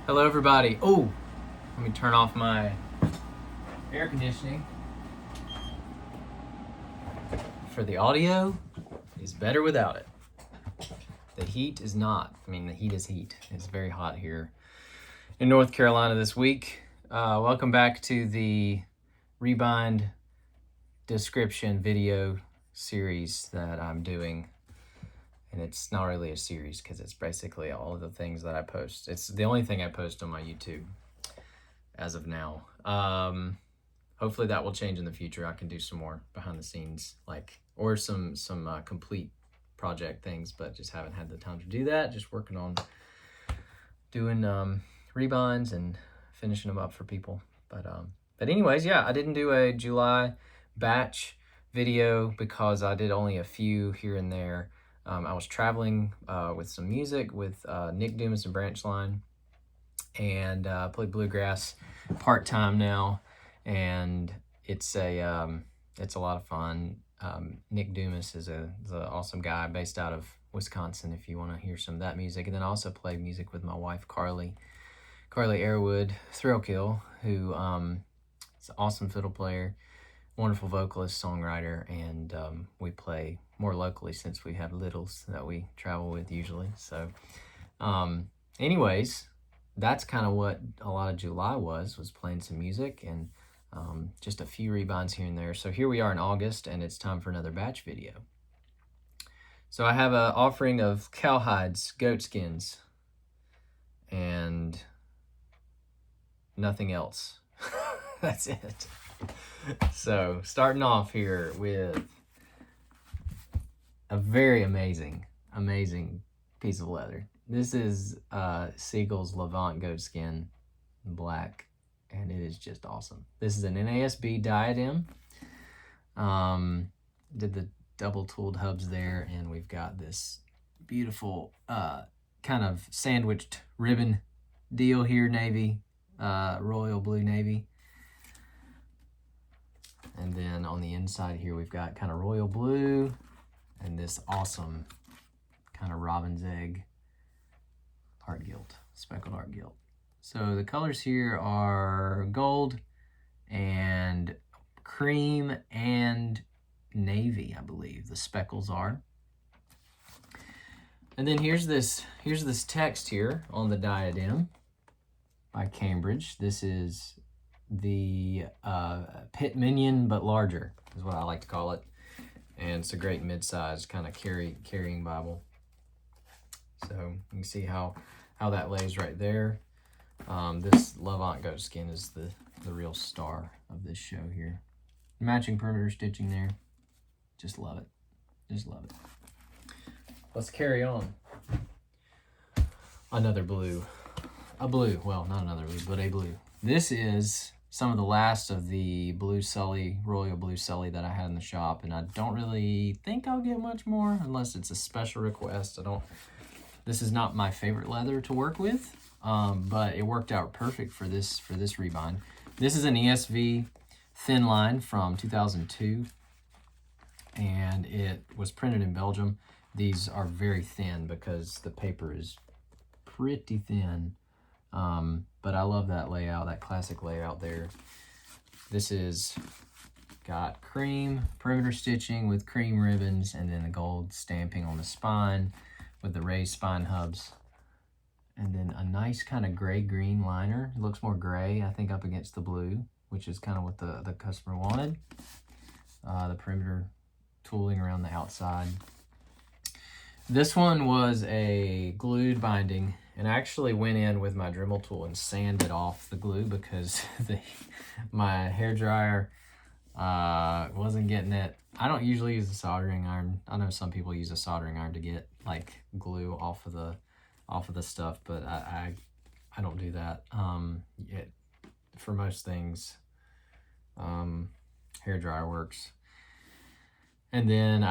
Hello everybody. Oh, let me turn off my air conditioning. For the audio, it's better without it. The heat is not. The heat is heat. It's very hot here in North Carolina this week. Welcome back to the rebind description video series that I'm doing. And it's not really a series because it's basically all of the things that I post. It's the only thing I post on my YouTube as of now. Hopefully that will change in the future. I can do some more behind the scenes, or some complete project things, but just haven't had the time to do that. Just working on doing rebinds and finishing them up for people. But anyways, yeah, I didn't do a July batch video because I did only a few here and there. I was traveling with some music with Nick Dumas and Branch Line, and play bluegrass part-time now, and it's a lot of fun. Nick Dumas is an awesome guy based out of Wisconsin if you want to hear some of that music. And then I also play music with my wife Carly Airwood Thrillkill, who is an awesome fiddle player, wonderful vocalist, songwriter, and we play more locally since we have littles that we travel with usually. So anyways, that's kind of what a lot of July was playing some music and just a few rebinds here and there. So here we are in August, and it's time for another batch video. So I have an offering of cowhides, goat skins, and nothing else. That's it. So starting off here with a very amazing piece of leather. This is Siegel's Levant goat skin in black, and it is just awesome. This is an NASB diadem. Did the double tooled hubs there, and we've got this beautiful kind of sandwiched ribbon deal here, navy, royal blue navy. And then on the inside here, we've got kind of royal blue and this awesome kind of robin's egg art gilt, speckled art gilt. So the colors here are gold and cream and navy, I believe the speckles are. And then here's this text here on the diadem by Cambridge. This is the pit minion, but larger is what I like to call it. And it's a great mid-sized kind of carrying Bible. So you can see how that lays right there. This Levant goat skin is the real star of this show here. Matching perimeter stitching there. Just love it. Just love it. Let's carry on. Another blue. A blue. Well, not another blue, but a blue. This is some of the last of the blue Sully, royal blue Sully that I had in the shop, and I don't really think I'll get much more unless it's a special request. This is not my favorite leather to work with, but it worked out perfect for this rebind. This is an ESV thin line from 2002, and it was printed in Belgium. These are very thin because the paper is pretty thin. But I love that layout, that classic layout there. This is got cream perimeter stitching with cream ribbons, and then the gold stamping on the spine with the raised spine hubs. And then a nice kind of gray-green liner. It looks more gray, I think, up against the blue, which is kind of what the customer wanted. The perimeter tooling around the outside. This one was a glued binding, and I actually went in with my Dremel tool and sanded off the glue because my hair dryer wasn't getting it. I don't usually use a soldering iron. I know some people use a soldering iron to get glue off of the stuff, but I don't do that. For most things, hair dryer works. And then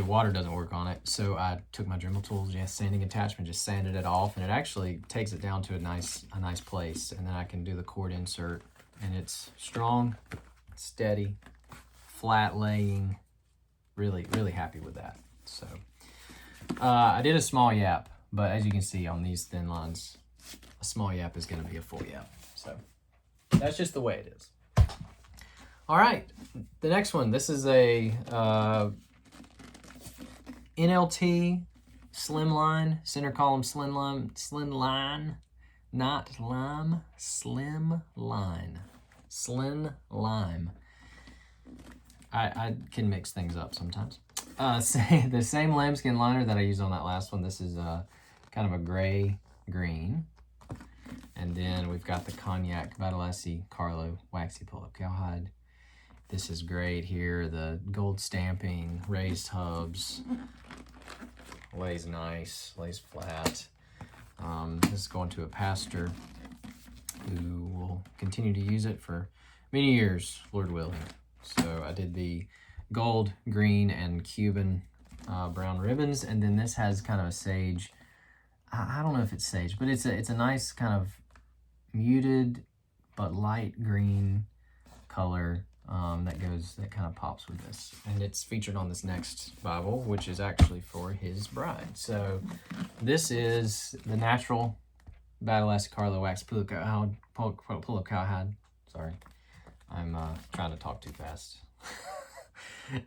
water doesn't work on it, so I took my Dremel tools, sanding attachment, just sanded it off, and it actually takes it down to a nice place. And then I can do the cord insert, and it's strong, steady, flat laying. Really, really happy with that. So I did a small yap, but as you can see on these thin lines, a small yap is going to be a full yap. So that's just the way it is. All right, the next one. This is a NLT slimline, center column slimline, not lime, slimline, slimline. I can mix things up sometimes. The same lambskin liner that I used on that last one. This is kind of a gray green. And then we've got the Cognac Badalasi Carlo Waxy Pull-Up Cowhide. This is great here. The gold stamping, raised hubs. Lays nice, lays flat. This is going to a pastor who will continue to use it for many years, Lord willing. So I did the gold, green, and Cuban brown ribbons, and then this has kind of a sage. I don't know if it's sage, but it's a nice kind of muted but light green color that kind of pops with this, and it's featured on this next Bible, which is actually for his bride. So this is the natural Badalasi Carlo Wax Pull-Up Cowhide. Sorry, I'm trying to talk too fast.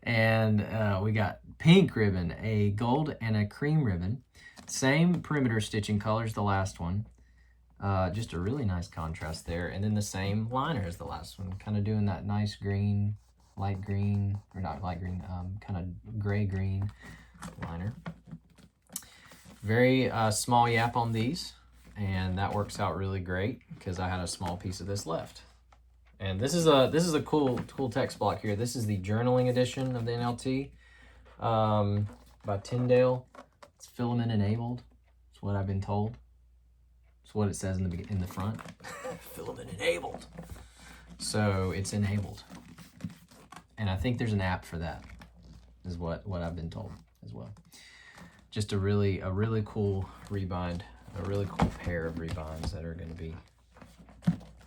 And we got pink ribbon, a gold and a cream ribbon, same perimeter stitching color as the last one. Just a really nice contrast there. And then the same liner as the last one, kind of doing that nice green, light green, or not light green, kind of gray green liner. Very small yap on these, and that works out really great because I had a small piece of this left. And this is a cool text block here. This is the journaling edition of the NLT by Tyndale. It's filament enabled. It's what I've been told. It's what it says in the front. Filament enabled. So it's enabled, and I think there's an app for that. Is what I've been told as well. Just a really cool rebind, a really cool pair of rebinds that are going to be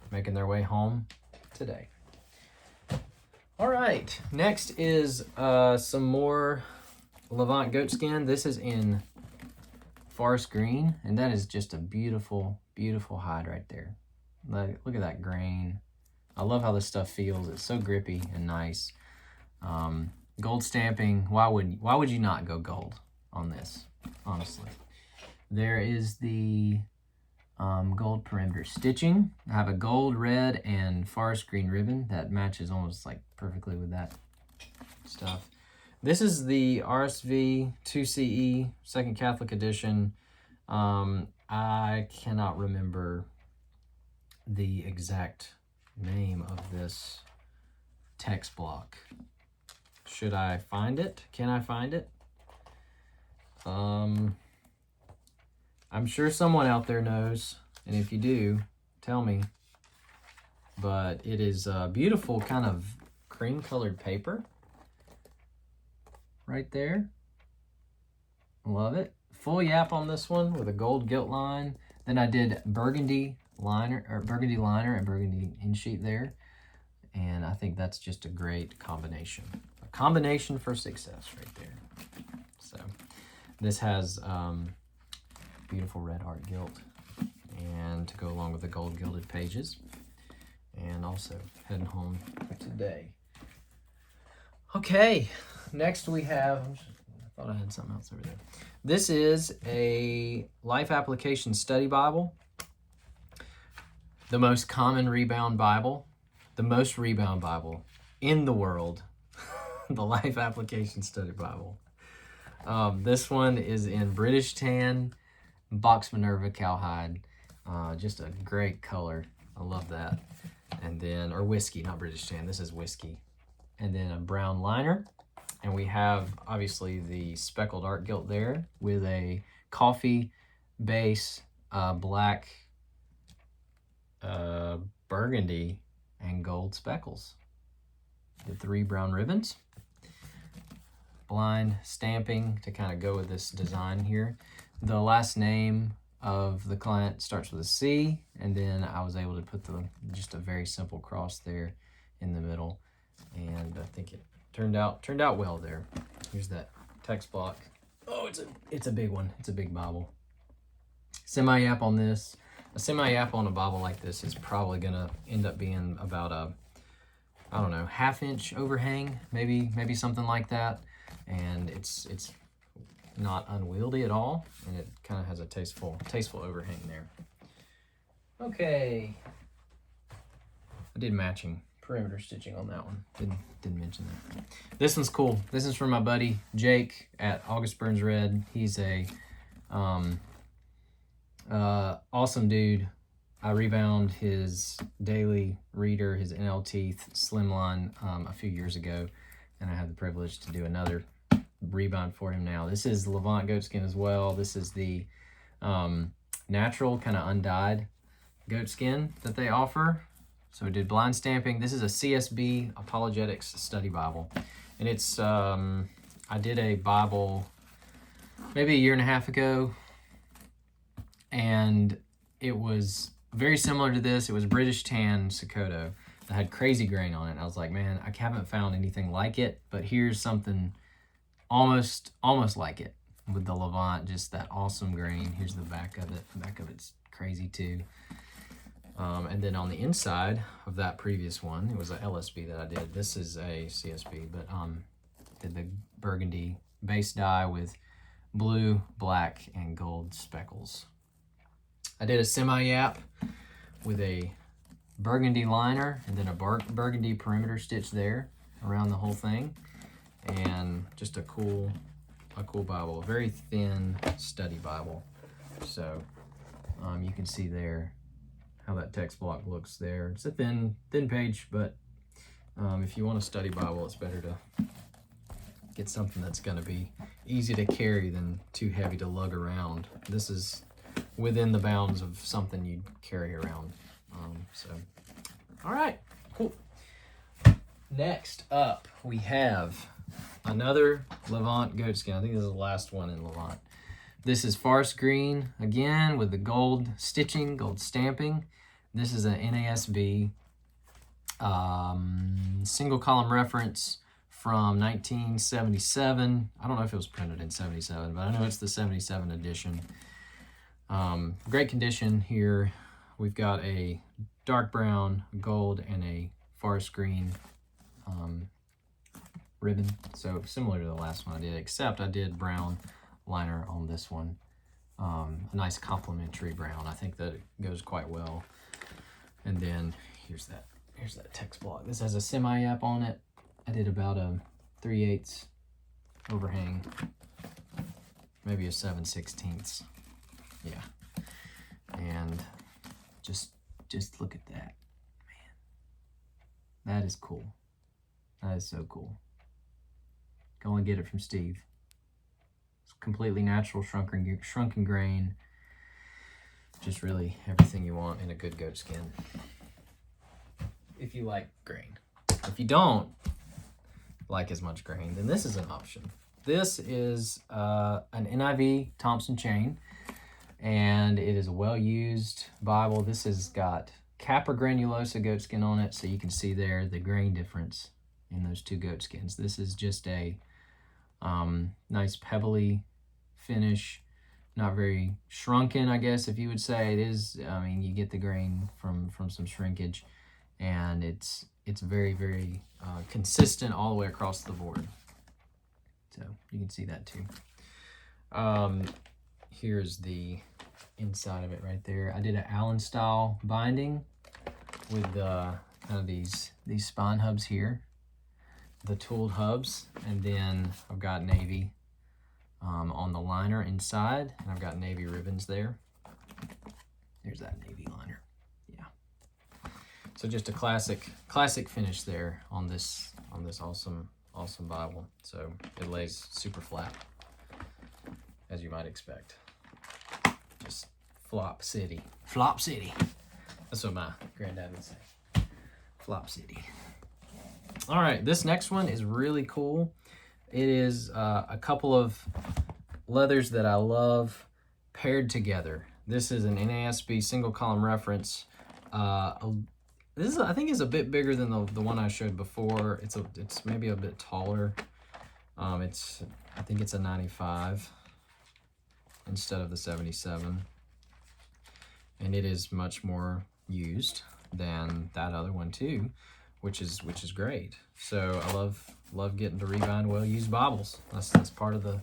making their way home today. All right, next is some more Levant goatskin. This is in forest green, and that is just a beautiful hide right there. Look at that grain. I love how this stuff feels. It's so grippy and nice. Gold stamping. Why would you not go gold on this? Honestly, there is the gold perimeter stitching. I have a gold, red, and forest green ribbon that matches almost like perfectly with that stuff. This is the RSV 2CE Second Catholic Edition. I cannot remember the exact name of this text block. Should I find it? Can I find it? I'm sure someone out there knows, and if you do, tell me. But it is a beautiful kind of cream-colored paper right there. Love it. Full yap on this one with a gold gilt line. Then I did burgundy liner and burgundy in-sheet there. And I think that's just a great combination. A combination for success right there. So this has beautiful red art gilt, and to go along with the gold gilded pages, and also heading home today. Okay, next we have, I thought I had something else over there. This is a Life Application Study Bible, the most common rebound Bible, the most rebound Bible in the world, the Life Application Study Bible. This one is in British tan, Box Minerva cowhide, just a great color. I love that. And then, or whiskey, not British tan. This is whiskey. And then a brown liner. And we have obviously the speckled art gilt there with a coffee base, black, burgundy, and gold speckles. The 3 brown ribbons. Blind stamping to kind of go with this design here. The last name of the client starts with a C, and then I was able to put just a very simple cross there in the middle, and I think it turned out well there. Here's that text block. Oh, it's a big one. It's a big Bible. Semi-yap on this. A semi-yap on a Bible like this is probably gonna end up being about a, I don't know, 1/2 inch overhang, maybe something like that. And it's not unwieldy at all, and it kind of has a tasteful overhang there. Okay, I did matching perimeter stitching on that one. Didn't mention that. This one's cool. This is from my buddy Jake at August Burns Red. He's a awesome dude. I rebound his daily reader, his NL Teeth Slimline, a few years ago, and I had the privilege to do another rebind for him now. This is Levant goatskin as well. This is the natural kind of undyed goatskin that they offer. So we did blind stamping. This is a CSB Apologetics Study Bible, and it's I did a Bible maybe 1.5 years ago, and it was very similar to this. It was British tan Sokoto that had crazy grain on it. And I was like, man, I haven't found anything like it, but here's something almost like it with the Levant, just that awesome grain. Here's the back of it. The back of it's crazy too. And then on the inside of that previous one, it was a LSB that I did. This is a CSB, but did the burgundy base dye with blue, black, and gold speckles. I did a semi-yap with a burgundy liner and then a burgundy perimeter stitch there around the whole thing, and just a cool Bible, a very thin study Bible. So you can see there how that text block looks there. It's a thin page, but if you want a study Bible, it's better to get something that's going to be easy to carry than too heavy to lug around. This is within the bounds of something you'd carry around. So, all right, cool. Next up, we have another Levant goatskin. I think this is the last one in Levant. This is forest green, again, with the gold stitching, gold stamping. This is an NASB single column reference from 1977. I don't know if it was printed in 77, but I know it's the 77 edition. Great condition here. We've got a dark brown, gold, and a forest green ribbon. So similar to the last one I did, except I did brown liner on this one. A nice complementary brown. I think that it goes quite well. And then here's that text block. This has a semi-yap on it. I did about a 3/8 overhang, maybe a 7/16. Yeah. And just look at that, man. That is cool. That is so cool. Go and get it from Steve. It's completely natural, shrunken grain. Just really everything you want in a good goat skin, if you like grain. If you don't like as much grain, then this is an option. This is an NIV Thompson chain, and it is a well-used Bible. This has got Capra granulosa goatskin on it, so you can see there the grain difference in those two goatskins. This is just a nice pebbly finish, not very shrunken, I guess, if you would say. It is, I mean, you get the grain from some shrinkage, and it's very, very consistent all the way across the board. So you can see that too. Here's the inside of it right there. I did an Allen style binding with kind of these spine hubs here, the tooled hubs, and then I've got navy on the liner inside, and I've got navy ribbons there. There's that navy liner. Yeah. So just a classic finish there on this awesome Bible. So it lays super flat, as you might expect. Just flop city. That's what my granddad would say. Flop city. All right, this next one is really cool. It is a couple of leathers that I love paired together. This is an NASB single column reference. This is, I think, is a bit bigger than the one I showed before. It's maybe a bit taller. I think it's a 95 instead of the 77. and it is much more used than that other one too, which is great. So I love getting to rebind well-used Bibles. That's part of the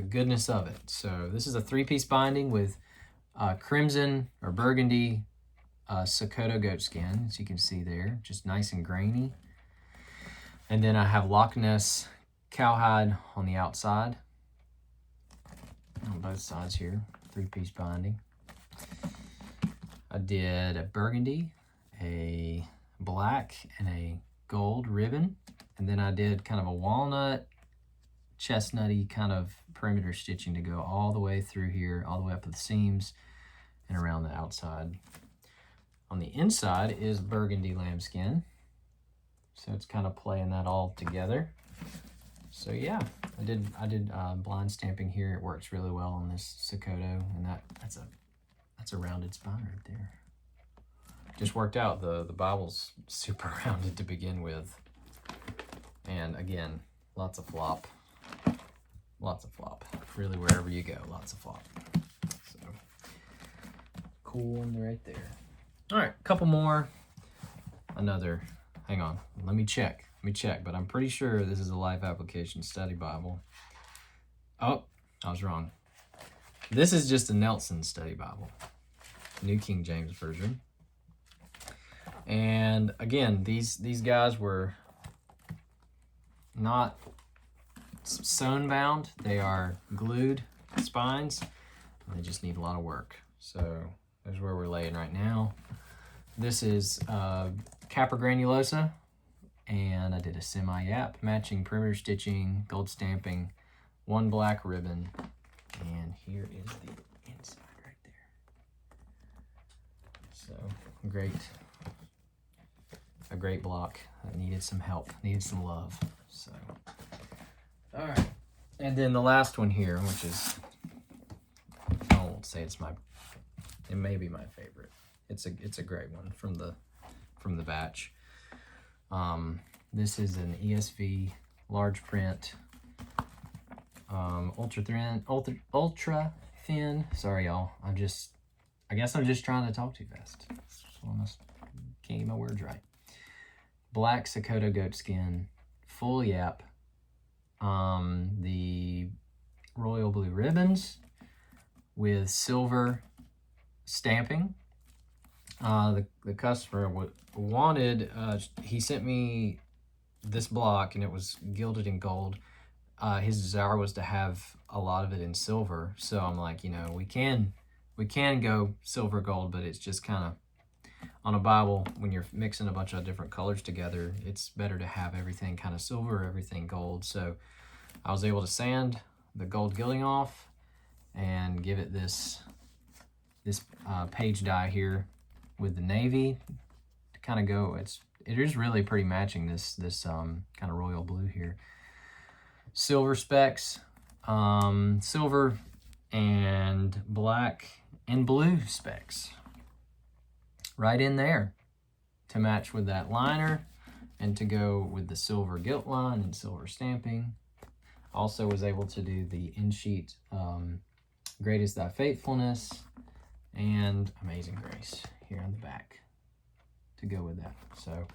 goodness of it. So this is a 3-piece binding with crimson or burgundy Sokoto goat skin, as you can see there, just nice and grainy. And then I have Loch Ness cowhide on the outside, on both sides here, 3-piece binding. I did a burgundy, a black, and a gold ribbon. And then I did kind of a walnut, chestnutty kind of perimeter stitching to go all the way through here, all the way up to the seams and around the outside. On the inside is burgundy lambskin. So it's kind of playing that all together. So yeah, I did blind stamping here. It works really well on this Sokoto, and that's a rounded spine right there. Just worked out. The Bible's super rounded to begin with, and again, lots of flop. Really, wherever you go, lots of flop. So cool one right there. All right, a couple more. Another. Hang on, let me check, but I'm pretty sure this is a Life Application Study Bible. Oh, I was wrong. This is just a Nelson Study Bible, New King James Version. And again, these guys were not sewn bound. They are glued spines, and they just need a lot of work. So there's where we're laying right now. This is Capra granulosa, and I did a semi-yap, matching perimeter stitching, gold stamping, 1 black ribbon, and here is the inside right there. So a great block that needed some help, needed some love. So, all right, and then the last one here, which is, I won't say it may be my favorite. It's a great one from the batch. This is an ESV large print, ultra thin. Sorry, y'all. I guess I'm just trying to talk too fast. Can't get my words right. Black Sokoto goat skin, full yap. The royal blue ribbons with silver stamping. The customer wanted, he sent me this block, and it was gilded in gold. His desire was to have a lot of it in silver. So I'm like, we can go silver gold, but it's just kind of, on a Bible, when you're mixing a bunch of different colors together, it's better to have everything kind of silver, everything gold. So I was able to sand the gold gilding off and give it this page dye here with the navy to kind of go. It is really pretty matching this kind of royal blue here. Silver specks, silver and black and blue specks right in there to match with that liner and to go with the silver gilt line and silver stamping. Also was able to do the in-sheet Great is Thy Faithfulness and Amazing Grace here on the back to go with that. So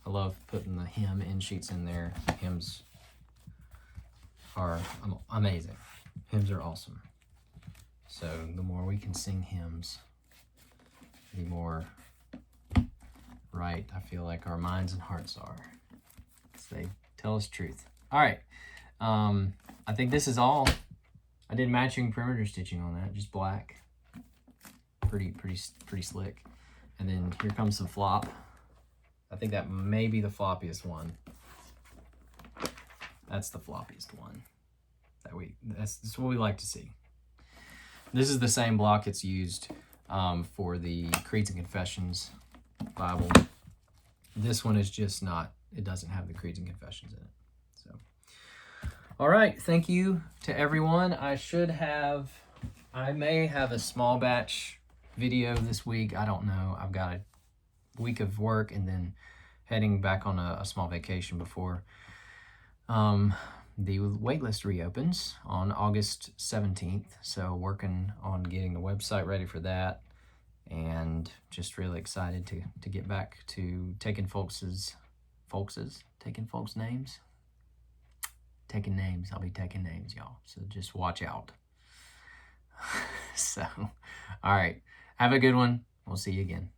I love putting the hymn in-sheets in there. Hymns are amazing. Hymns are awesome. So the more we can sing hymns, the more right I feel like our minds and hearts are. They tell us truth. All right. I think this is all. I did matching perimeter stitching on that, just black. Pretty slick. And then here comes some flop. I think that may be the floppiest one. That's the floppiest one. That's what we like to see. This is the same block it's used for the Creeds and Confessions Bible. This one is just not, it doesn't have the Creeds and Confessions in it. So, all right, thank you to everyone. I may have a small batch video this week. I don't know. I've got a week of work and then heading back on a small vacation before the waitlist reopens on August 17th. So working on getting the website ready for that, and just really excited to get back to taking folks' names. Taking names. I'll be taking names, y'all. So just watch out. So, all right. Have a good one. We'll see you again.